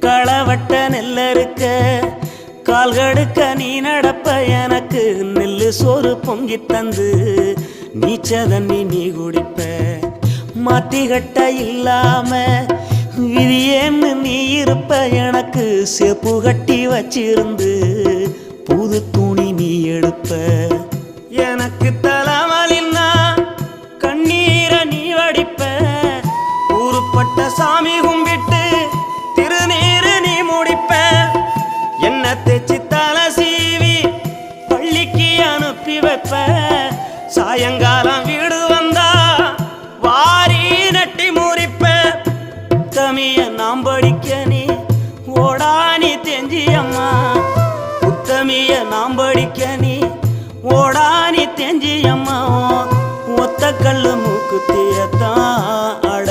களவட்ட நெல்லறுக்க கால்கடுக்க நீ நடப்ப எனக்கு நெல்லு சோறு பொங்கி தந்து நீச்ச தண்ணி நீ குடிப்ப மாத்திகட்ட இல்லாம விதியேன்னு நீ இருப்ப எனக்கு சேப்பு கட்டி வச்சிருந்து புது துணி நீ எடுப்ப எனக்கு தலைமலின்னா கண்ணீரை நீ வடிப்ப ஊருப்பட்ட சாமி கும்பிட்டு திருநீரு நீ முடிப்ப என்ன தேச்சி தலை சீவி பள்ளிக்கு அனுப்பி வைப்ப சாயங்காலம் வீடு வந்தா வாரி நட்டி முறிப்ப உத்தமிய நாம் படிக்க நீ ஓடானி தெஞ்சியம்மா உத்தமிய நாம் படிக்க நீ ஓடானி தெஞ்சியம்மா ஒத்த கல்லு மூக்குத்தியத்தான் அட